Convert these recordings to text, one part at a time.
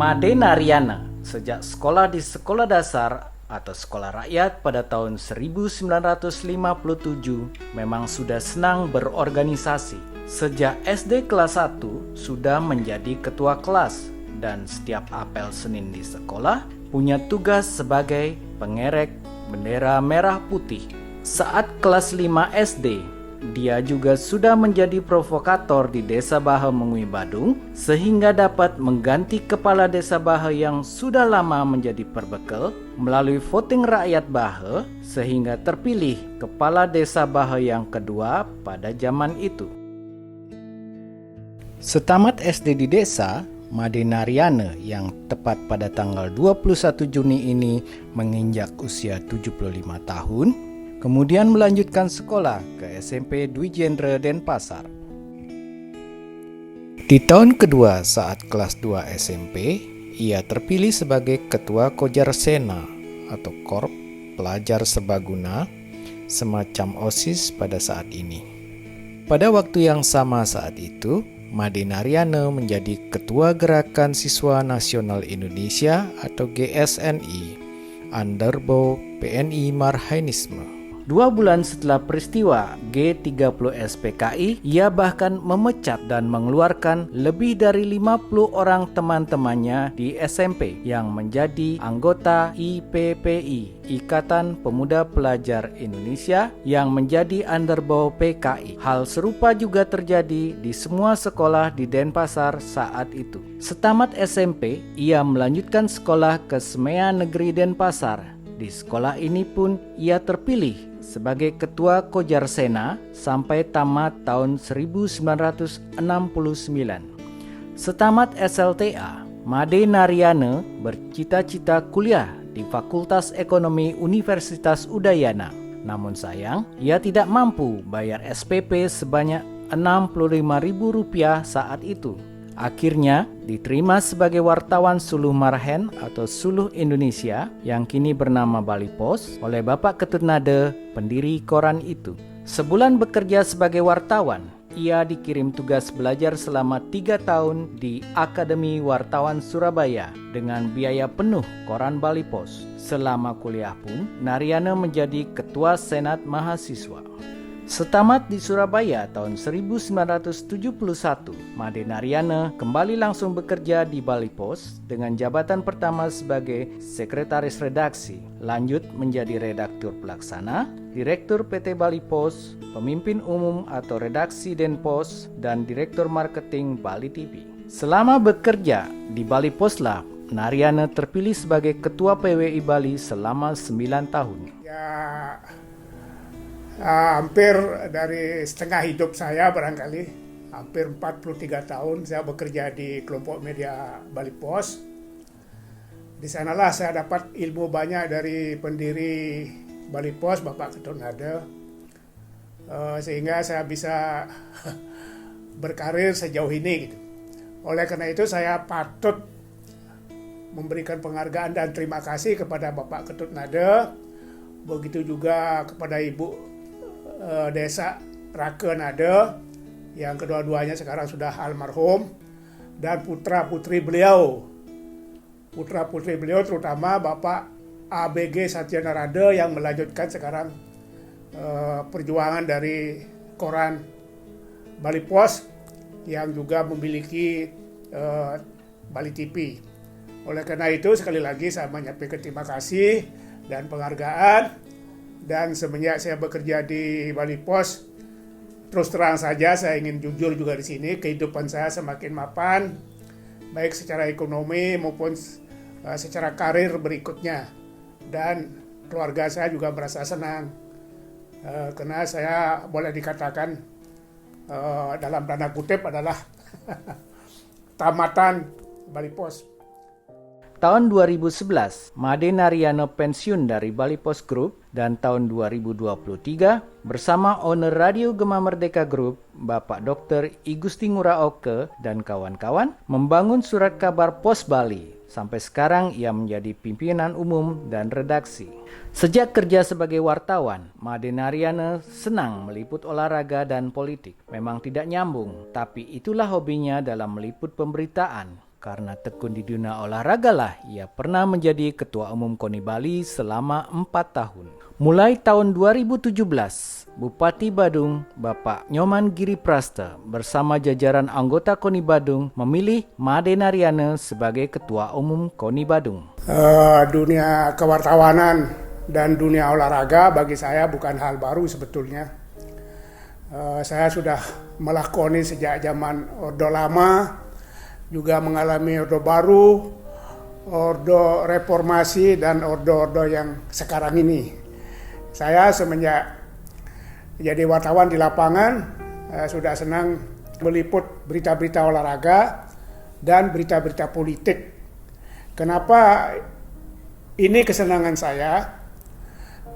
Made Naryana sejak sekolah di sekolah dasar atau sekolah rakyat pada tahun 1957 memang sudah senang berorganisasi. Sejak SD kelas 1 sudah menjadi ketua kelas dan setiap apel Senin di sekolah punya tugas sebagai pengerek bendera merah putih. Saat kelas 5 SD, dia juga sudah menjadi provokator di Desa Bahe Mengui Badung sehingga dapat mengganti kepala Desa Bahe yang sudah lama menjadi perbekel melalui voting rakyat Bahe sehingga terpilih kepala Desa Bahe yang kedua pada zaman itu. Setamat SD di desa, Made Naryana yang tepat pada tanggal 21 Juni ini menginjak usia 75 tahun, kemudian melanjutkan sekolah ke SMP Dwi Jendra Denpasar. Di tahun kedua saat kelas 2 SMP, ia terpilih sebagai Ketua Kojar Sena atau Korp Pelajar Sebaguna, semacam OSIS pada saat ini. Pada waktu yang sama saat itu, Made Naryana menjadi Ketua Gerakan Siswa Nasional Indonesia atau GSNI, Underbow PNI Marhainisme. 2 bulan setelah peristiwa G30 SPKI, ia bahkan memecat dan mengeluarkan lebih dari 50 orang teman-temannya di SMP yang menjadi anggota IPPI, Ikatan Pemuda Pelajar Indonesia, yang menjadi underbow PKI. Hal serupa juga terjadi di semua sekolah di Denpasar saat itu. Setamat SMP, ia melanjutkan sekolah ke Semea Negeri Denpasar. Di sekolah ini pun ia terpilih sebagai Ketua Kojar Sena sampai tamat tahun 1969. Setamat SLTA, Made Naryana bercita-cita kuliah di Fakultas Ekonomi Universitas Udayana. Namun sayang, ia tidak mampu bayar SPP sebanyak Rp65.000 saat itu. Akhirnya diterima sebagai wartawan Suluh Marhen atau Suluh Indonesia yang kini bernama Bali Post oleh Bapak Ketut Nade, pendiri koran itu. Sebulan bekerja sebagai wartawan, ia dikirim tugas belajar selama 3 tahun di Akademi Wartawan Surabaya dengan biaya penuh koran Bali Post. Selama kuliah pun, Naryana menjadi Ketua Senat Mahasiswa. Setamat di Surabaya tahun 1971, Made Naryana kembali langsung bekerja di Bali Post dengan jabatan pertama sebagai Sekretaris Redaksi, lanjut menjadi Redaktur Pelaksana, Direktur PT Bali Post, Pemimpin Umum atau Redaksi Denpos, dan Direktur Marketing Bali TV. Selama bekerja di Bali Post lah, Naryana terpilih sebagai Ketua PWI Bali selama 9 tahun. Hampir dari setengah hidup saya barangkali, hampir 43 tahun saya bekerja di kelompok media Bali Post. Di sanalah saya dapat ilmu banyak dari pendiri Bali Post, Bapak Ketut Nade, sehingga saya bisa berkarir sejauh ini. Gitu. Oleh karena itu saya patut memberikan penghargaan dan terima kasih kepada Bapak Ketut Nade, begitu juga kepada Ibu Desa Rake Nade yang kedua-duanya sekarang sudah almarhum, dan putra-putri beliau terutama Bapak ABG Satya Narada yang melanjutkan sekarang perjuangan dari koran Bali Post yang juga memiliki Bali TV. Oleh karena itu sekali lagi saya menyampaikan terima kasih dan penghargaan. Dan semenjak saya bekerja di Bali Post, terus terang saja saya ingin jujur juga di sini, kehidupan saya semakin mapan, baik secara ekonomi maupun secara karir berikutnya. Dan keluarga saya juga merasa senang, karena saya boleh dikatakan dalam tanda kutip adalah tamatan Bali Post. Tahun 2011, Made Naryana pensiun dari Bali Post Group, dan tahun 2023 bersama owner Radio Gema Merdeka Group, Bapak Dr. I Gusti Ngurah Oke dan kawan-kawan membangun surat kabar Pos Bali. Sampai sekarang ia menjadi pimpinan umum dan redaksi. Sejak kerja sebagai wartawan, Made Naryana senang meliput olahraga dan politik. Memang tidak nyambung, tapi itulah hobinya dalam meliput pemberitaan. Karena tekun di dunia olahraga lah ia pernah menjadi Ketua Umum KONI Bali selama 4 tahun. Mulai tahun 2017, Bupati Badung Bapak Nyoman Giriprasta bersama jajaran anggota KONI Badung memilih Made Naryana sebagai Ketua Umum KONI Badung. Dunia kewartawanan dan dunia olahraga bagi saya bukan hal baru sebetulnya. Saya sudah melakoni sejak zaman Orde Lama, juga mengalami Orde Baru, Orde Reformasi, dan orde-orde yang sekarang ini. Saya semenjak jadi wartawan di lapangan, sudah senang meliput berita-berita olahraga dan berita-berita politik. Kenapa ini kesenangan saya?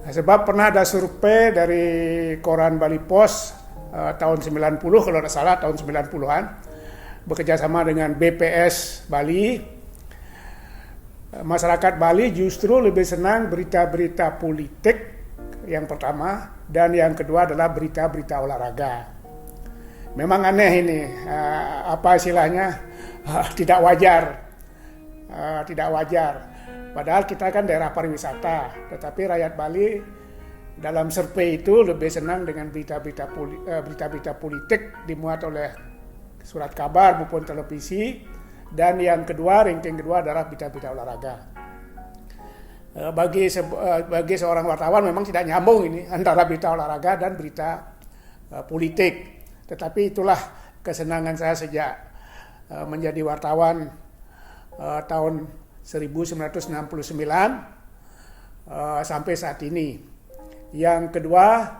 Sebab pernah ada survei dari koran Bali Pos tahun 90, kalau tidak salah tahun 90-an, bekerja sama dengan BPS Bali. Masyarakat Bali justru lebih senang berita-berita politik yang pertama, dan yang kedua adalah berita-berita olahraga. Memang aneh ini, apa istilahnya, tidak wajar. Tidak wajar. Padahal kita kan daerah pariwisata, tetapi rakyat Bali dalam survei itu lebih senang dengan berita-berita politik dimuat oleh surat kabar maupun televisi, dan yang kedua, ranking kedua adalah berita-berita olahraga. Bagi seorang wartawan memang tidak nyambung ini antara berita olahraga dan berita politik. Tetapi itulah kesenangan saya sejak menjadi wartawan tahun 1969 sampai saat ini. Yang kedua,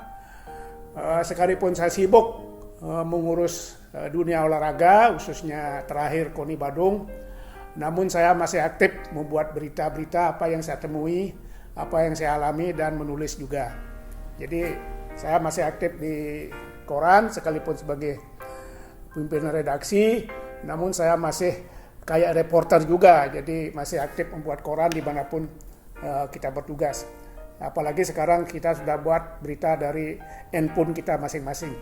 sekalipun saya sibuk mengurus dunia olahraga, khususnya terakhir KONI Badung, namun saya masih aktif membuat berita-berita apa yang saya temui, apa yang saya alami, dan menulis juga. Jadi saya masih aktif di koran sekalipun sebagai pimpinan redaksi, namun saya masih kayak reporter juga, jadi masih aktif membuat koran dimanapun kita bertugas. Apalagi sekarang kita sudah buat berita dari handphone kita masing-masing.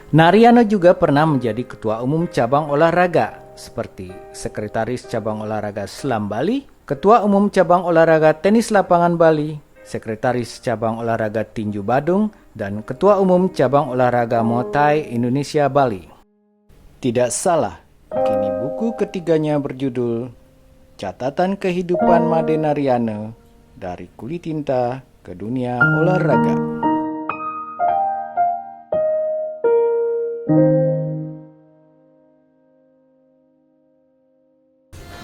Naryana juga pernah menjadi Ketua Umum Cabang Olahraga seperti Sekretaris Cabang Olahraga Selam Bali, Ketua Umum Cabang Olahraga Tenis Lapangan Bali, Sekretaris Cabang Olahraga Tinju Badung, dan Ketua Umum Cabang Olahraga Muay Thai Indonesia Bali. Tidak salah, kini buku ketiganya berjudul Catatan Kehidupan Made Naryana dari Kulit Tinta ke Dunia Olahraga.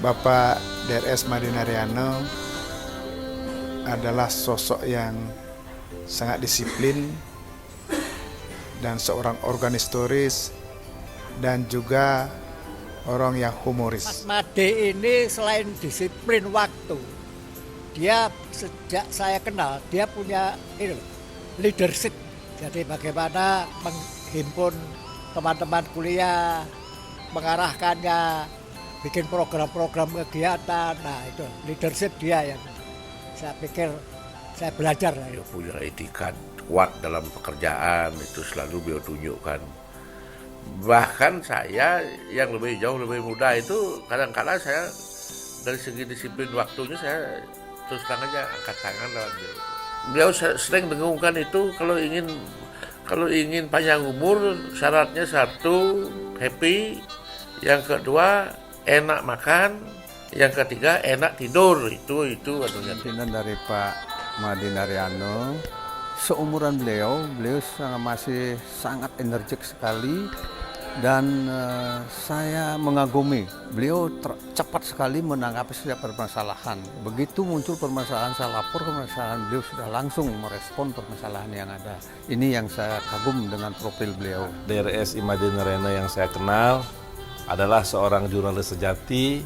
Bapak DRS Made Naryana adalah sosok yang sangat disiplin dan seorang organistoris dan juga orang yang humoris. Mas Made ini selain disiplin waktu, dia sejak saya kenal dia punya leadership. Jadi bagaimana menghimpun teman-teman kuliah, mengarahkannya, bikin program-program kegiatan. Nah itu leadership dia yang saya pikir saya belajar. Dia punya etikat kuat dalam pekerjaan, itu selalu beliau tunjukkan. Bahkan saya yang jauh lebih muda itu kadang-kadang saya dari segi disiplin waktunya saya terus terang aja angkat tangan lawan beliau. Beliau sering dengungkan itu kalau ingin panjang umur syaratnya satu happy, yang kedua enak makan, yang ketiga enak tidur. Itu pimpinan dari Pak Made Naryana. Seumuran beliau masih sangat energik sekali, dan saya mengagumi beliau cepat sekali menanggapi setiap permasalahan. Begitu muncul permasalahan, saya lapor ke permasalahan, beliau sudah langsung merespon permasalahan yang ada. Ini yang saya kagum dengan profil beliau. DRS Made Naryana yang saya kenal adalah seorang jurnalis sejati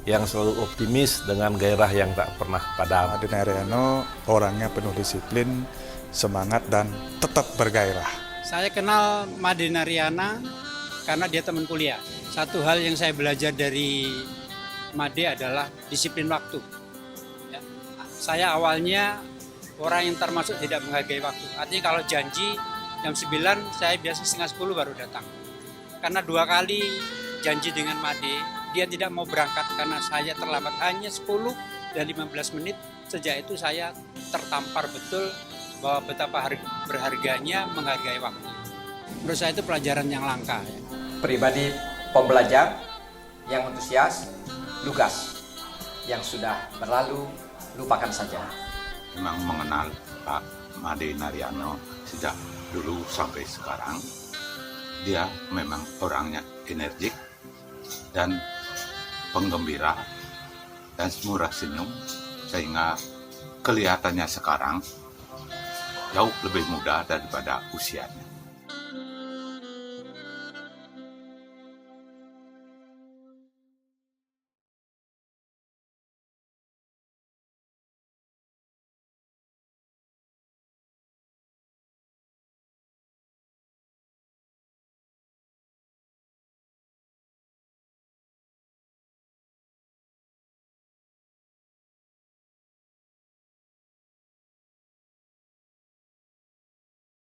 yang selalu optimis dengan gairah yang tak pernah padam. Made Naryana orangnya penuh disiplin, semangat, dan tetap bergairah. Saya kenal Made Naryana karena dia teman kuliah. Satu hal yang saya belajar dari Made adalah disiplin waktu. Ya. Saya awalnya orang yang termasuk tidak menghargai waktu. Artinya kalau janji jam 9, saya biasa setengah 10 baru datang. Karena 2 kali janji dengan Made, dia tidak mau berangkat karena saya terlambat hanya 10 dan 15 menit. Sejak itu saya tertampar betul bahwa betapa berharganya menghargai waktu. Menurut saya itu pelajaran yang langka. Ya. Pribadi pembelajar yang antusias, lugas. Yang sudah berlalu, lupakan saja. Memang mengenal Pak Made Naryono sejak dulu sampai sekarang. Dia memang orangnya energik dan penggembira dan murah senyum, sehingga kelihatannya sekarang jauh lebih muda daripada usianya.